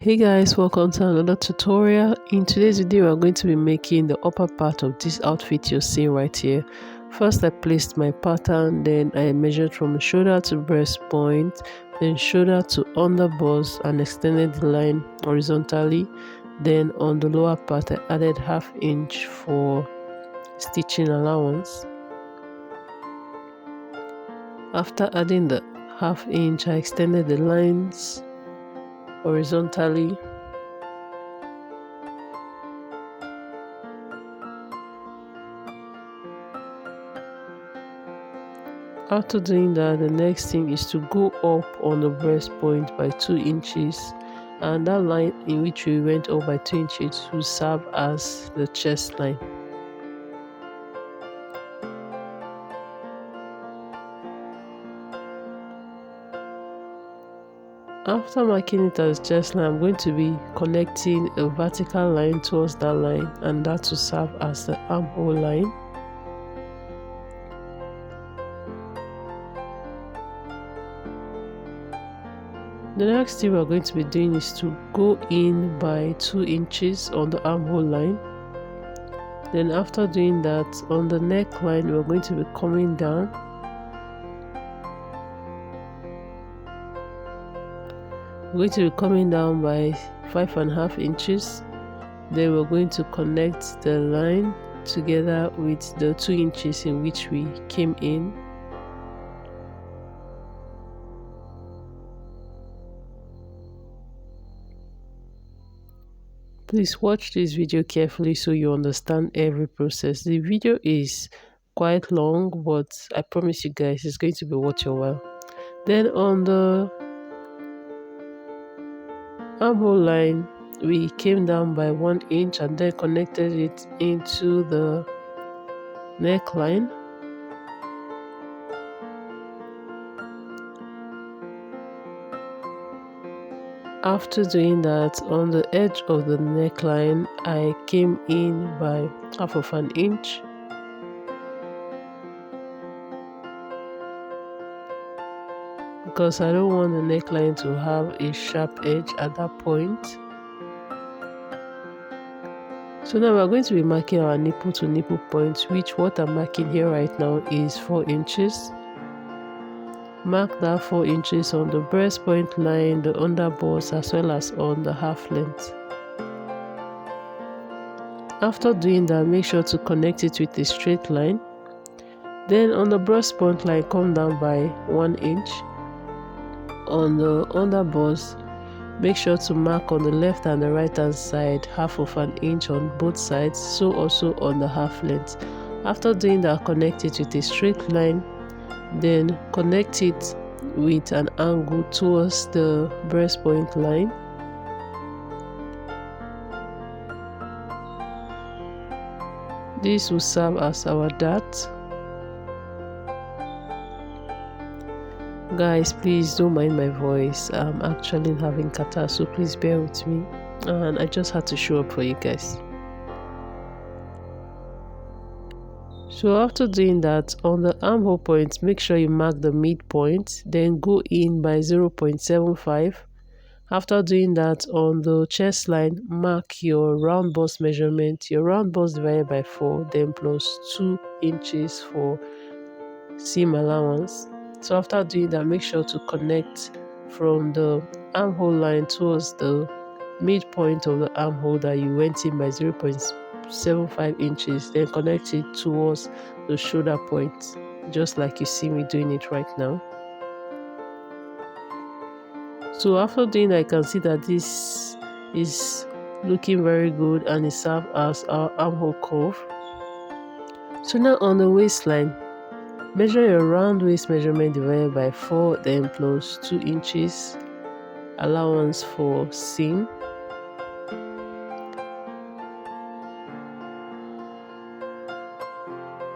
Hey guys, welcome to another tutorial. In today's video we are going to be making the upper part of this outfit you're seeing right here. First I placed my pattern, then I measured from shoulder to breast point, then shoulder to under bust and extended the line horizontally. Then on the lower part I added ½ inch for stitching allowance. After adding the ½ inch I extended the lines horizontally. After doing that, the next thing is to go up on the breast point by 2 inches, and that line in which we went up by 2 inches will serve as the chest line. After marking it as chest line, I'm going to be connecting a vertical line towards that line, and that will serve as the armhole line. The next thing we're going to be doing is to go in by 2 inches on the armhole line. Then after doing that, on the neckline we're going to be coming down. We're going to be coming down by 5.5 inches. Then we're going to connect the line together with the 2 inches in which we came in. Please watch this video carefully so you understand every process. The video is quite long, but I promise you guys it's going to be worth your while. Then on the armhole line we came down by 1 inch and then connected it into the neckline. After doing that, on the edge of the neckline I came in by ½ inch. Because I don't want the neckline to have a sharp edge at that point. So now we're going to be marking our nipple to nipple point, which what I'm marking here right now is 4 inches. Mark that 4 inches on the breast point line, the under bust, as well as on the half length. After doing that, make sure to connect it with a straight line. Then on the breast point line, come down by 1 inch. On the under bust, make sure to mark on the left and the right hand side ½ inch on both sides, so also on the half length. After doing that, connect it with a straight line. Then connect it with an angle towards the breast point line. This will serve as our dart. Guys, please don't mind my voice. I'm actually having catarrh, so please bear with me, and I just had to show up for you guys. So after doing that, on the armhole point, make sure you mark the midpoint, then go in by 0.75. After doing that, on the chest line, mark your round bust measurement, your round bust divided by 4, then plus 2 inches for seam allowance. So after doing that, make sure to connect from the armhole line towards the midpoint of the armhole that you went in by 0.75 inches, then connect it towards the shoulder point, just like you see me doing it right now. So after doing that, I can see that this is looking very good and it serves as our armhole curve. So now on the waistline, measure your round waist measurement divided by 4, then plus 2 inches allowance for seam.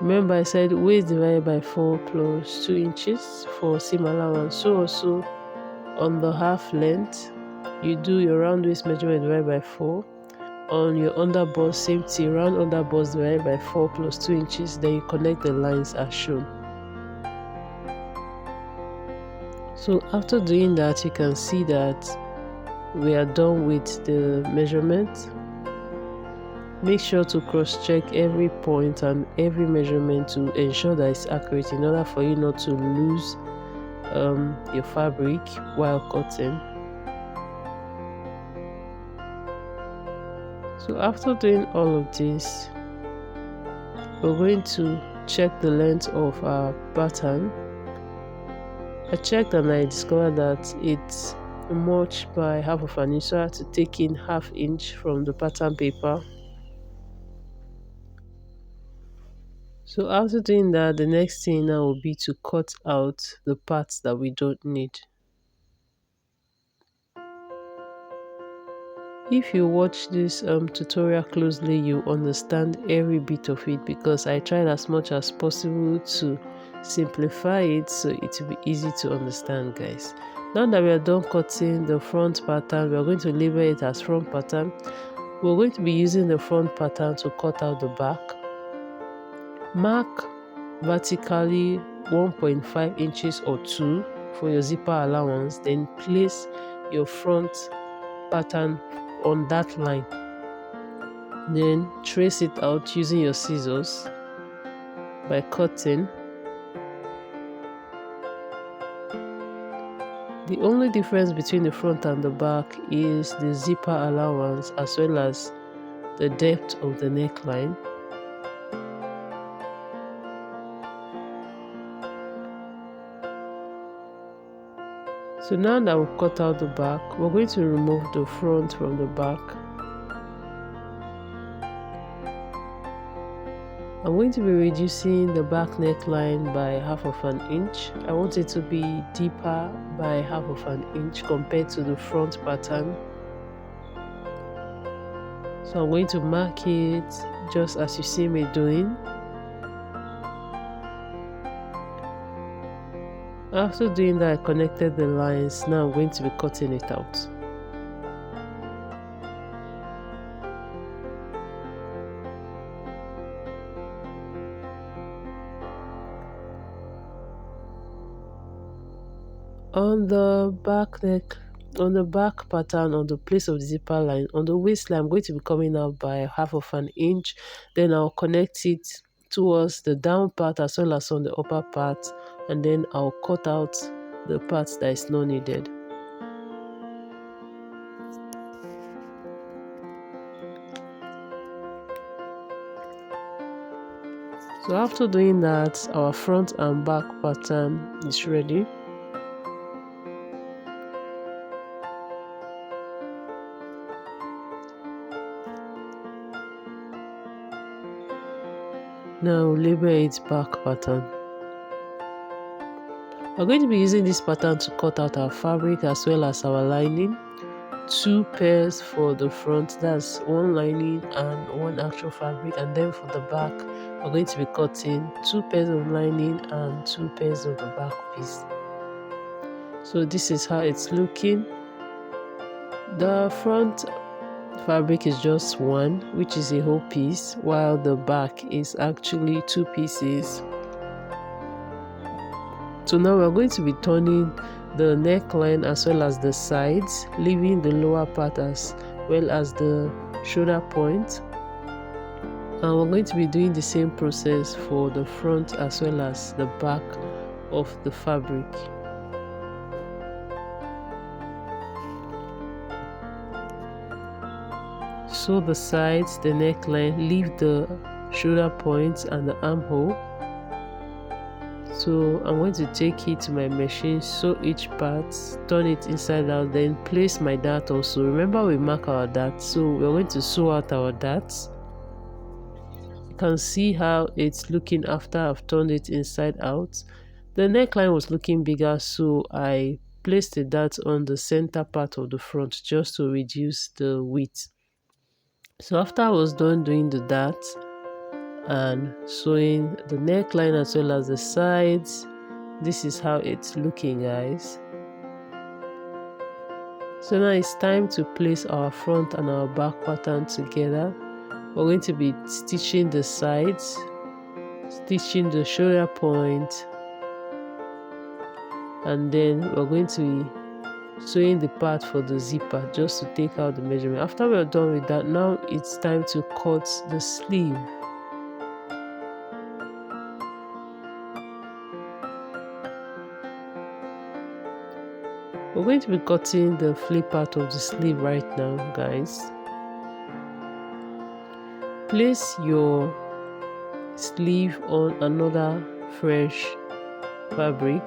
Remember I said waist divided by 4 plus 2 inches for seam allowance. So also on the half length, you do your round waist measurement divided by 4. On your under bust, same thing, round under bust divided by 4 plus 2 inches. Then you connect the lines as shown. So after doing that, you can see that we are done with the measurement. Make sure to cross-check every point and every measurement to ensure that it's accurate in order for you not to lose your fabric while cutting. So after doing all of this, we're going to check the length of our pattern. I checked and I discovered that it's much by half of an inch, so I had to take in ½ inch from the pattern paper. So after doing that, the next thing now will be to cut out the parts that we don't need. If you watch this tutorial closely, you understand every bit of it, because I tried as much as possible to simplify it so it will be easy to understand, guys. Now that we are done cutting the front pattern, we are going to label it as front pattern. We're going to be using the front pattern to cut out the back. Mark vertically 1.5 inches or 2 for your zipper allowance, then place your front pattern on that line. Then trace it out using your scissors by cutting. The only difference between the front and the back is the zipper allowance as well as the depth of the neckline. So now that we've cut out the back, we're going to remove the front from the back. I'm going to be reducing the back neckline by ½ of an inch. I want it to be deeper by ½ of an inch compared to the front pattern. So I'm going to mark it just as you see me doing. After doing that, I connected the lines. Now I'm going to be cutting it out. On the back pattern, on the place of the zipper line, on the waistline, I'm going to be coming out by ½ of an inch. Then I'll connect it towards the down part as well as on the upper part, and then I'll cut out the parts that is not needed. So after doing that, our front and back pattern is ready. Now label its back pattern. We're going to be using this pattern to cut out our fabric as well as our lining. 2 pairs for the front, that's 1 lining and 1 actual fabric, and then for the back we're going to be cutting 2 pairs of lining and 2 pairs of the back piece. So this is how it's looking. The front fabric is just 1, which is a whole piece, while the back is actually 2 pieces. So now we're going to be turning the neckline as well as the sides, leaving the lower part as well as the shoulder point. And we're going to be doing the same process for the front as well as the back of the fabric. Sew the sides, the neckline, leave the shoulder points and the armhole. So I'm going to take it to my machine, sew each part, turn it inside out, then place my dart also. Remember, we mark our darts, so we're going to sew out our darts. You can see how it's looking after I've turned it inside out. The neckline was looking bigger, so I placed the dart on the center part of the front just to reduce the width. So after I was done doing the dart and sewing the neckline as well as the sides, this is how it's looking, guys. So now it's time to place our front and our back pattern together. We're going to be stitching the sides, stitching the shoulder point, and then we're going to be sewing the part for the zipper just to take out the measurement. After we're done with that, now it's time to cut the sleeve. We're going to be cutting the flip part of the sleeve right now, guys. Place your sleeve on another fresh fabric.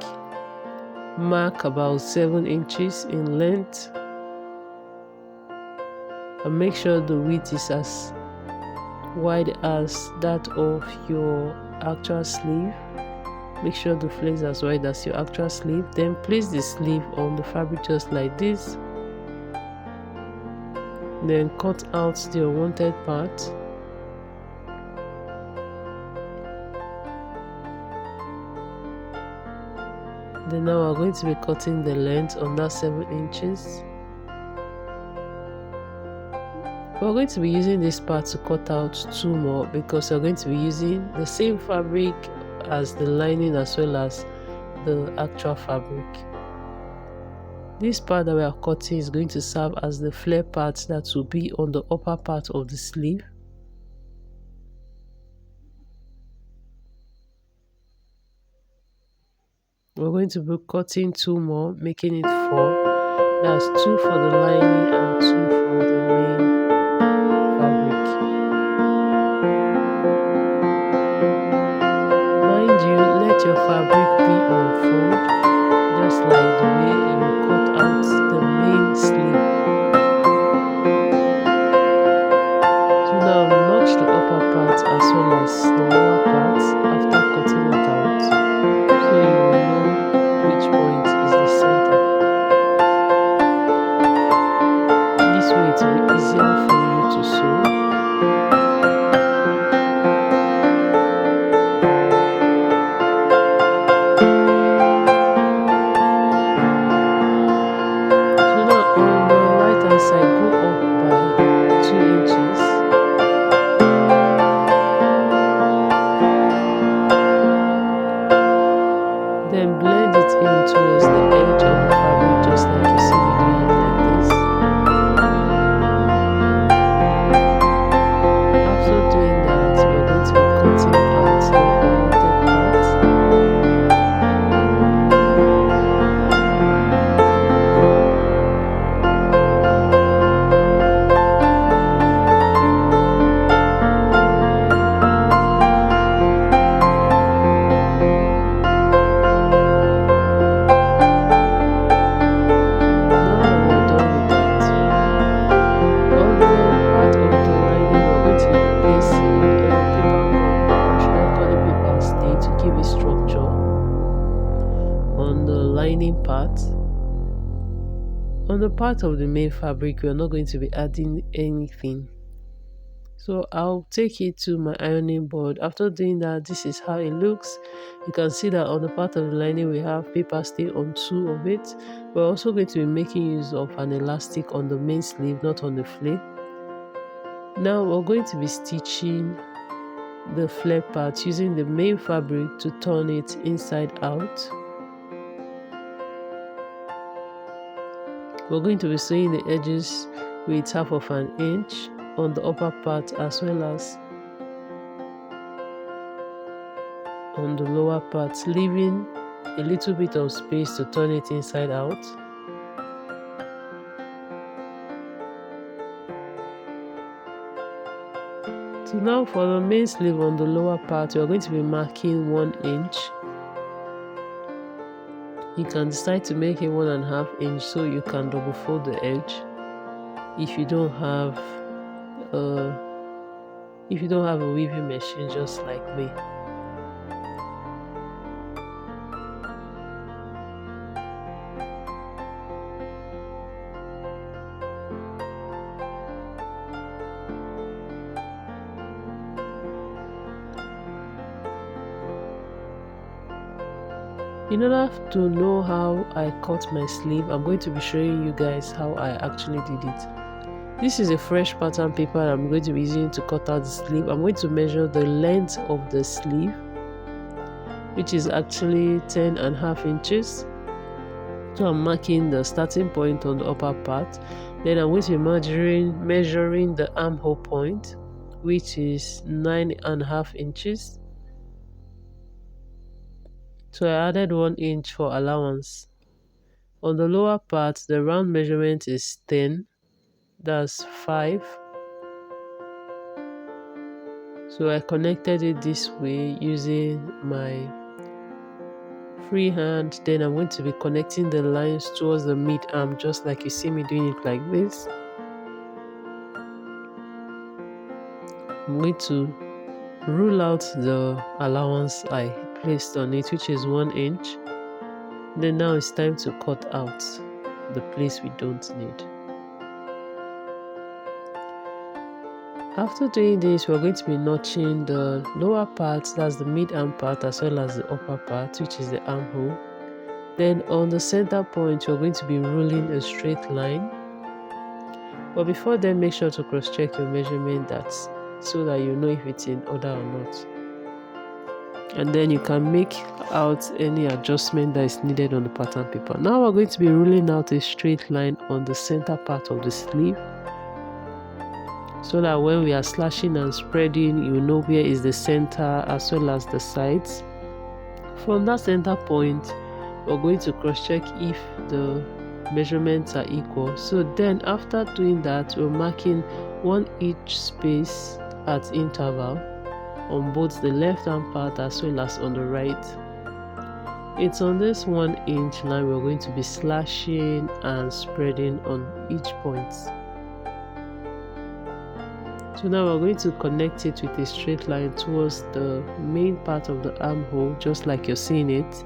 Mark about 7 inches in length and make sure the width is as wide as that of your actual sleeve. Make sure the flex is as wide as your actual sleeve. Then place the sleeve on the fabric just like this. Then cut out the unwanted part. Then now we're going to be cutting the length on that 7 inches. We're going to be using this part to cut out 2 more because we're going to be using the same fabric as the lining as well as the actual fabric. This part that we are cutting is going to serve as the flare part that will be on the upper part of the sleeve. We're going to be cutting 2 more, making it 4. That's 2 for the lining and 2 for the main fabric. Mind you, let your fabric be on fold, just like the way you cut out the main sleeve. So now notch the upper part as well as the lower part after cutting it out, so you will know which point is the center. This way it will be easier for you to sew. Then blend it in towards the edge of the fabric just like you see me doing it like this. After doing that, we're going to be cutting out the unwanted part. Part on the part of the main fabric, we are not going to be adding anything, so I'll take it to my ironing board. After doing that, this is how it looks. You can see that on the part of the lining we have paper stay on 2 of it. We're also going to be making use of an elastic on the main sleeve, not on the flare. Now we're going to be stitching the flare part using the main fabric to turn it inside out. We're going to be sewing the edges with 1/2 of an inch on the upper part as well as on the lower part, leaving a little bit of space to turn it inside out. So now for the main sleeve on the lower part, we're going to be marking 1 inch. You can decide to make it 1.5 inch so you can double fold the edge if you don't have a weaving machine just like me. In order to know how I cut my sleeve, I'm going to be showing you guys how I actually did it. This is a fresh pattern paper I'm going to be using to cut out the sleeve. I'm going to measure the length of the sleeve, which is actually 10.5 inches. So I'm marking the starting point on the upper part. Then I'm going to be measuring the armhole point, which is 9.5 inches. So I added 1 inch for allowance. On the lower part, the round measurement is 10, that's 5. So I connected it this way using my free hand. Then I'm going to be connecting the lines towards the mid arm, just like you see me doing it like this. I'm going to rule out the allowance I placed on it, which is 1 inch. Then now it's time to cut out the place we don't need. After doing this, we're going to be notching the lower part, that's the mid-arm part, as well as the upper part, which is the armhole. Then on the center point, we're going to be ruling a straight line. But before then, make sure to cross-check your measurement so that you know if it's in order or not. And then you can make out any adjustment that is needed on the pattern paper. Now we're going to be ruling out a straight line on the center part of the sleeve, so that when we are slashing and spreading, you know where is the center as well as the sides. From that center point, we're going to cross-check if the measurements are equal. So then after doing that, we're marking 1 inch space at interval on both the left hand part as well as on the right. It's on this 1 inch line we're going to be slashing and spreading on each point. So now we're going to connect it with a straight line towards the main part of the armhole, just like you're seeing it.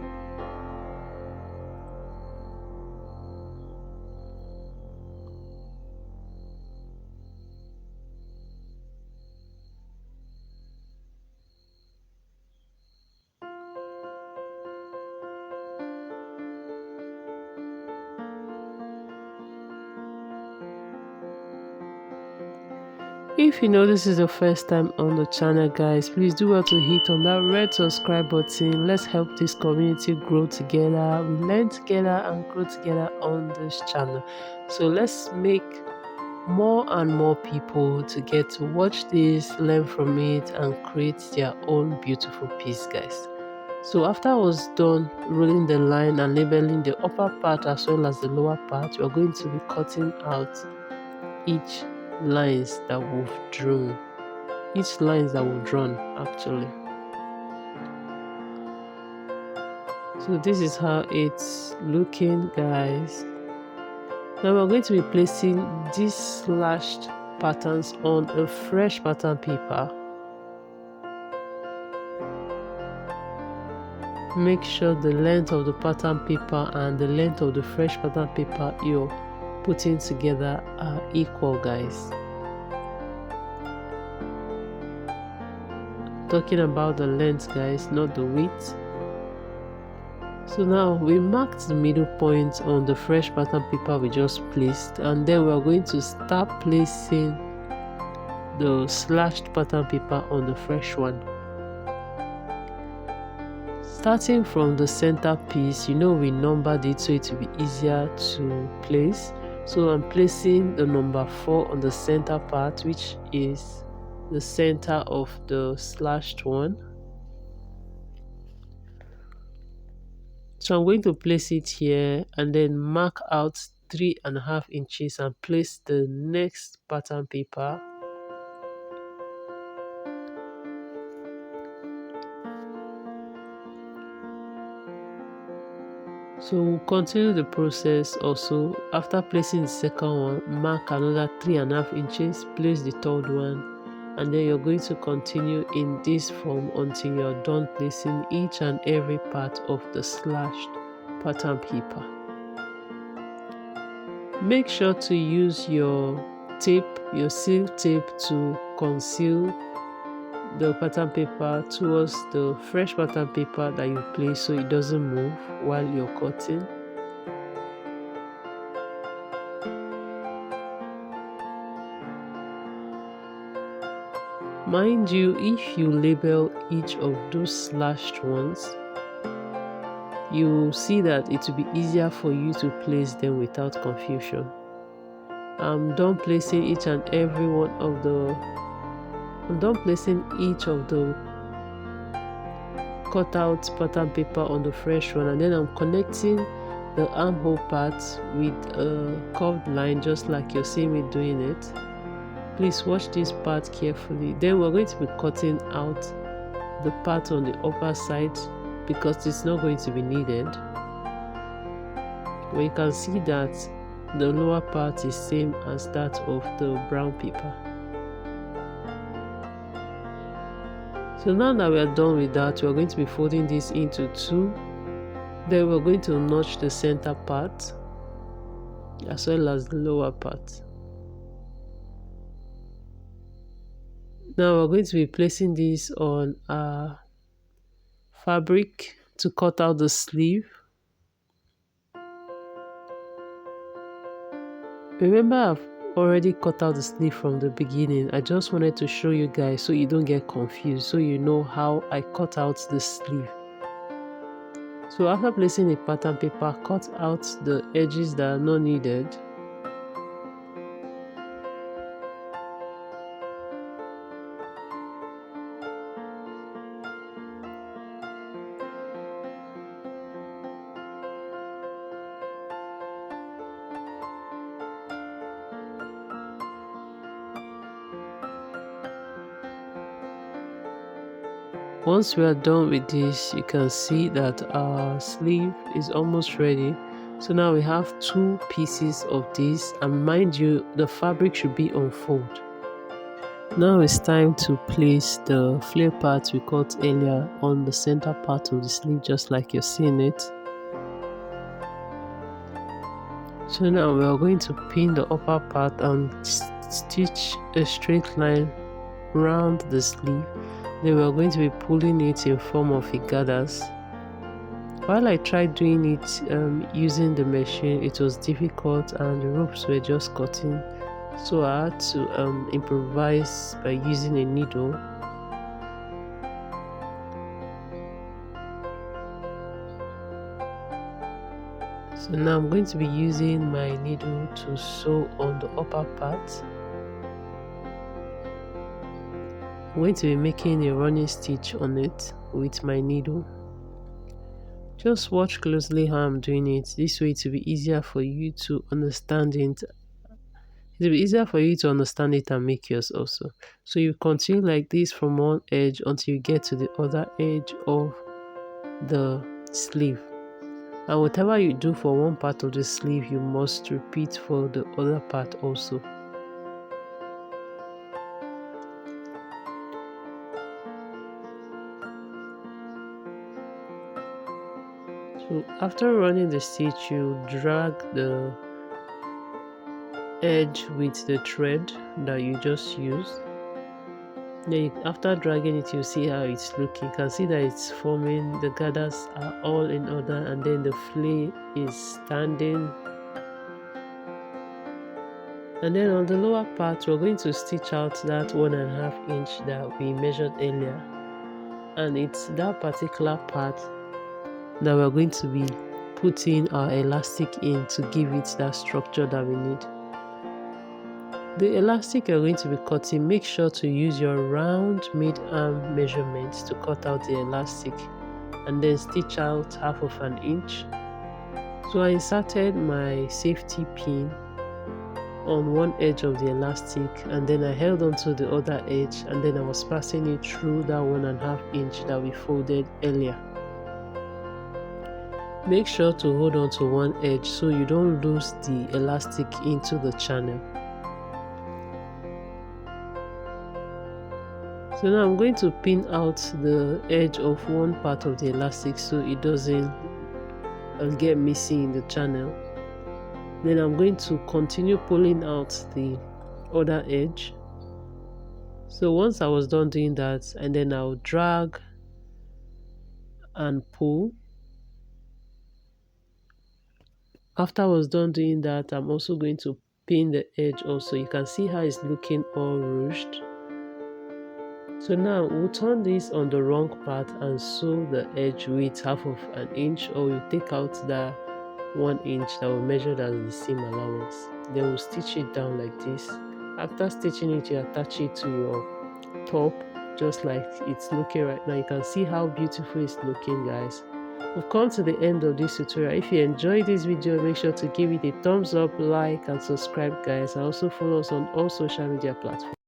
If you know this is the first time on the channel, guys, please do well to hit on that red subscribe button. Let's help this community grow together. We learn together and grow together on this channel. So let's make more and more people to get to watch this, learn from it, and create their own beautiful piece, guys. So after I was done rolling the line and labeling the upper part as well as the lower part, we're going to be cutting out each lines that we've drawn, actually. So this is how it's looking, guys. Now we're going to be placing these slashed patterns on a fresh pattern paper. Make sure the length of the pattern paper and the length of the fresh pattern paper you're putting together are equal, guys. Talking about the length, guys, not the width. So now we marked the middle point on the fresh pattern paper we just placed, and then we're going to start placing the slashed pattern paper on the fresh one. Starting from the center piece, you know we numbered it so it will be easier to place. So I'm placing the number 4 on the center part, which is the center of the slashed one. So I'm going to place it here and then mark out 3.5 inches and place the next pattern paper. So we'll continue the process also. After placing the second one, mark another 3.5 inches, place the third one, and then you're going to continue in this form until you're done placing each and every part of the slashed pattern paper. Make sure to use your tape, your seal tape, to conceal the pattern paper towards the fresh pattern paper that you place so it doesn't move while you're cutting. Mind you, if you label each of those slashed ones, you see that it will be easier for you to place them without confusion. I'm done placing each of the cut out pattern paper on the fresh one, and then I'm connecting the armhole part with a curved line, just like you're seeing me doing it. Please watch this part carefully. Then we're going to be cutting out the part on the upper side because it's not going to be needed. But you can see that the lower part is same as that of the brown paper. So now that we are done with that, we're going to be folding this into two. Then we're going to notch the center part as well as the lower part. Now we're going to be placing this on our fabric to cut out the sleeve. Remember, I've already cut out the sleeve from the beginning. I just wanted to show you guys so you don't get confused, so you know how I cut out the sleeve. So after placing a pattern paper, cut out the edges that are not needed. Once we are done with this, you can see that our sleeve is almost ready. So now we have two pieces of this, and mind you, the fabric should be on fold. Now it's time to place the flare part we cut earlier on the center part of the sleeve, just like you're seeing it. So now we are going to pin the upper part and stitch a straight line around the sleeve. Then we are going to be pulling it in form of a gathers. While I tried doing it using the machine, it was difficult and the ropes were just cutting, so I had to improvise by using a needle. So now I'm going to be using my needle to sew on the upper part. I'm going to be making a running stitch on it with my needle. Just watch closely how I'm doing it. This way it will be easier for you to understand it. It will be easier for you to understand it and make yours also. So you continue like this from one edge until you get to the other edge of the sleeve. And whatever you do for one part of the sleeve, you must repeat for the other part also. So after running the stitch, you drag the edge with the thread that you just used. Then after dragging it, you see how it's looking. You can see that it's forming, the gathers are all in order, and then the flare is standing. And then on the lower part, we're going to stitch out that 1.5 inch that we measured earlier, and it's that particular part that we're going to be putting our elastic in to give it that structure that we need. The elastic you're going to be cutting, make sure to use your round mid-arm measurement to cut out the elastic, and then stitch out 1/2 inch. So I inserted my safety pin on one edge of the elastic, and then I held on to the other edge, and then I was passing it through that 1.5 inch that we folded earlier. Make sure to hold on to one edge so you don't lose the elastic into the channel. So now I'm going to pin out the edge of one part of the elastic so it doesn't get missing in the channel. Then I'm going to continue pulling out the other edge. So once I was done doing that, and then I'll drag and pull. After I was done doing that, I'm also going to pin the edge also. You can see how it's looking all ruched. So now we'll turn this on the wrong part and sew the edge with half of an inch, or you take out that 1 inch that was measured as the seam allowance. Then we'll stitch it down like this. After stitching it, you attach it to your top just like it's looking right now. You can see how beautiful it's looking, guys. We've come to the end of this tutorial. If you enjoyed this video, make sure to give it a thumbs up, like and subscribe, guys, and also follow us on all social media platforms.